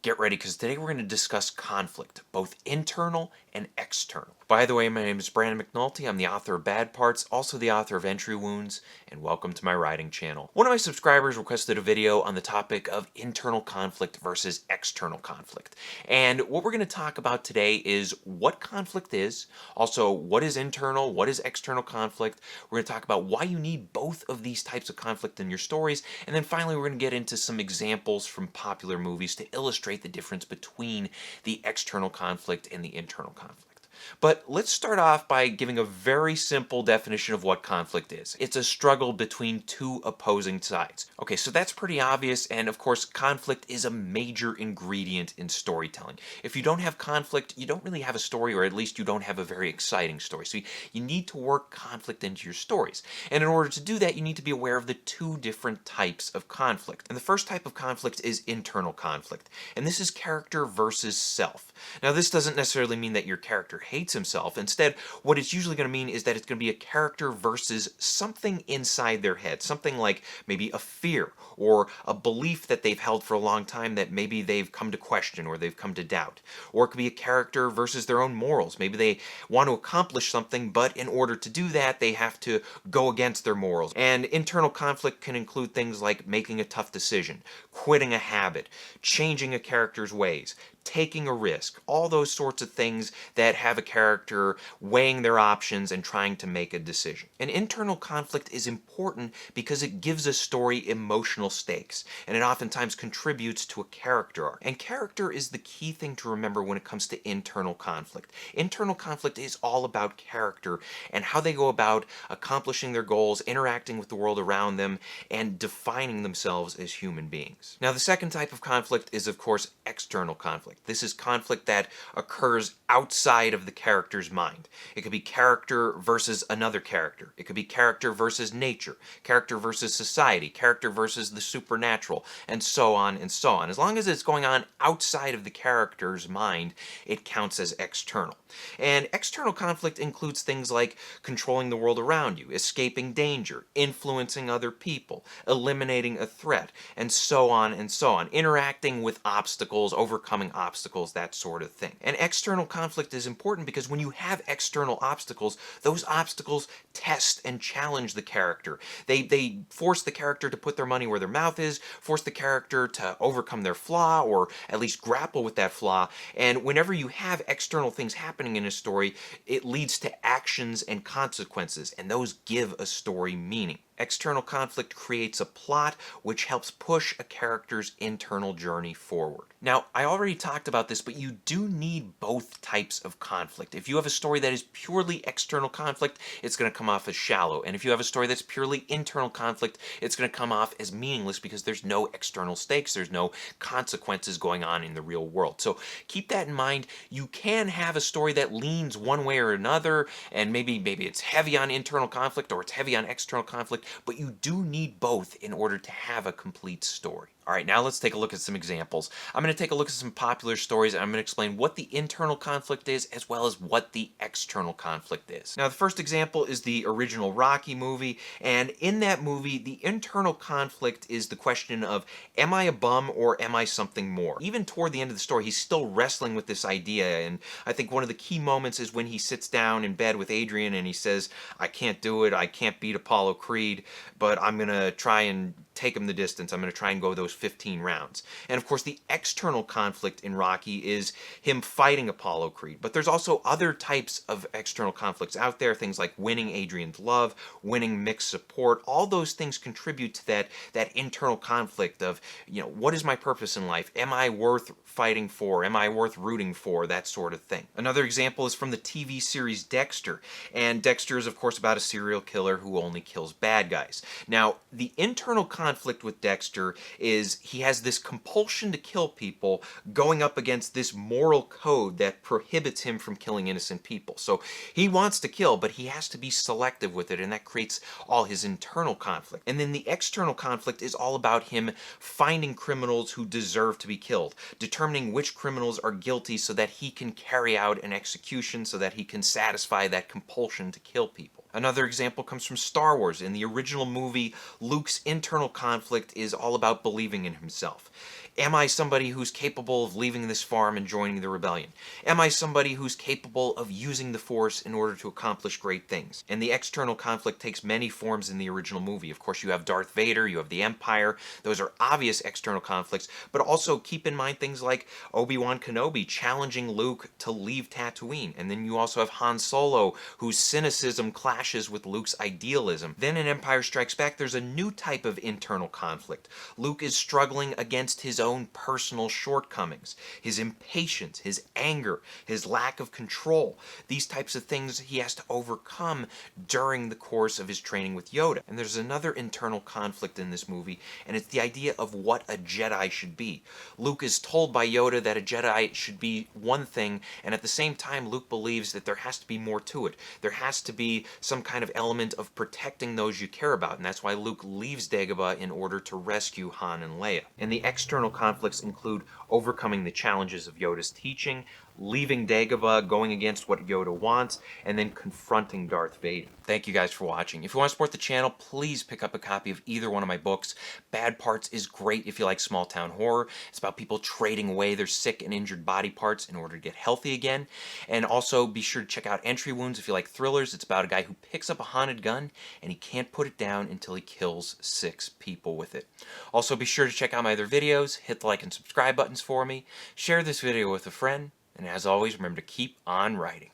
Get ready, because today we're going to discuss conflict, both internal and external. By the way, my name is Brandon McNulty. I'm the author of Bad Parts, also the author of Entry Wounds, and welcome to my writing channel. One of my subscribers requested a video on the topic of internal conflict versus external conflict. And what we're going to talk about today is what conflict is, also what is internal, what is external conflict. We're going to talk about why you need both of these types of conflict in your stories, and then finally we're going to get into some examples from popular movies to illustrate the difference between the external conflict and the internal conflict. But let's start off by giving a very simple definition of what conflict is. It's a struggle between two opposing sides. Okay, so that's pretty obvious, and of course conflict is a major ingredient in storytelling. If you don't have conflict, you don't really have a story, or at least you don't have a very exciting story. So you need to work conflict into your stories. And in order to do that, you need to be aware of the two different types of conflict. And the first type of conflict is internal conflict. And this is character versus self. Now, this doesn't necessarily mean that your character hates himself. Instead, what it's usually going to mean is that it's going to be a character versus something inside their head. Something like maybe a fear or a belief that they've held for a long time that maybe they've come to question or they've come to doubt. Or it could be a character versus their own morals. Maybe they want to accomplish something, but in order to do that, they have to go against their morals. And internal conflict can include things like making a tough decision, quitting a habit, changing a character's ways, taking a risk, all those sorts of things that have a character weighing their options and trying to make a decision. An internal conflict is important because it gives a story emotional stakes, and it oftentimes contributes to a character arc. And character is the key thing to remember when it comes to internal conflict. Internal conflict is all about character and how they go about accomplishing their goals, interacting with the world around them, and defining themselves as human beings. Now, the second type of conflict is, of course, external conflict. This is conflict that occurs outside of the character's mind. It could be character versus another character. It could be character versus nature, character versus society, character versus the supernatural, and so on and so on. As long as it's going on outside of the character's mind, it counts as external. And external conflict includes things like controlling the world around you, escaping danger, influencing other people, eliminating a threat, and so on and so on. Interacting with obstacles, overcoming obstacles, that sort of thing. And external conflict is important because when you have external obstacles, those obstacles test and challenge the character. They force the character to put their money where their mouth is, force the character to overcome their flaw, or at least grapple with that flaw. And whenever you have external things happening in a story, it leads to actions and consequences, and those give a story meaning. External conflict creates a plot which helps push a character's internal journey forward. Now, I already talked about this, but you do need both types of conflict. If you have a story that is purely external conflict, it's going to come off as shallow. And if you have a story that's purely internal conflict, it's going to come off as meaningless because there's no external stakes, there's no consequences going on in the real world. So keep that in mind. You can have a story that leans one way or another, and maybe it's heavy on internal conflict or it's heavy on external conflict, but you do need both in order to have a complete story. All right, now let's take a look at some examples. I'm going to take a look at some popular stories, and I'm going to explain what the internal conflict is as well as what the external conflict is. Now, the first example is the original Rocky movie, and in that movie, the internal conflict is the question of, am I a bum or am I something more? Even toward the end of the story, he's still wrestling with this idea, and I think one of the key moments is when he sits down in bed with Adrian and he says, I can't do it, I can't beat Apollo Creed, but I'm going to try and take him the distance. I'm going to try and go those 15 rounds. And of course, the external conflict in Rocky is him fighting Apollo Creed. But there's also other types of external conflicts out there, things like winning Adrian's love, winning Mick's support. All those things contribute to that internal conflict of, what is my purpose in life? Am I worth fighting for? Am I worth rooting for? That sort of thing. Another example is from the TV series Dexter. And Dexter is, of course, about a serial killer who only kills bad guys. Now, the internal conflict with Dexter is he has this compulsion to kill people going up against this moral code that prohibits him from killing innocent people. So he wants to kill, but he has to be selective with it, and that creates all his internal conflict. And then the external conflict is all about him finding criminals who deserve to be killed, determining which criminals are guilty so that he can carry out an execution, so that he can satisfy that compulsion to kill people. Another example comes from Star Wars. In the original movie, Luke's internal conflict is all about believing in himself. Am I somebody who's capable of leaving this farm and joining the rebellion? Am I somebody who's capable of using the Force in order to accomplish great things? And the external conflict takes many forms in the original movie. Of course, you have Darth Vader, you have the Empire. Those are obvious external conflicts, but also keep in mind things like Obi-Wan Kenobi challenging Luke to leave Tatooine. And then you also have Han Solo, whose cynicism clashes with Luke's idealism. Then in Empire Strikes Back, there's a new type of internal conflict. Luke is struggling against his own personal shortcomings, his impatience, his anger, his lack of control. These types of things he has to overcome during the course of his training with Yoda. And there's another internal conflict in this movie, and it's the idea of what a Jedi should be. Luke is told by Yoda that a Jedi should be one thing, and at the same time Luke believes that there has to be more to it. There has to be some kind of element of protecting those you care about, and that's why Luke leaves Dagobah in order to rescue Han and Leia. And the external conflicts include overcoming the challenges of Yoda's teaching, leaving Dagobah, going against what Yoda wants, and then confronting Darth Vader. Thank you guys for watching. If you want to support the channel, please pick up a copy of either one of my books. Bad Parts is great if you like small town horror. It's about people trading away their sick and injured body parts in order to get healthy again. And also be sure to check out Entry Wounds if you like thrillers. It's about a guy who picks up a haunted gun and he can't put it down until he kills 6 people with it. Also be sure to check out my other videos, hit the like and subscribe buttons for me, share this video with a friend, and as always, remember to keep on writing.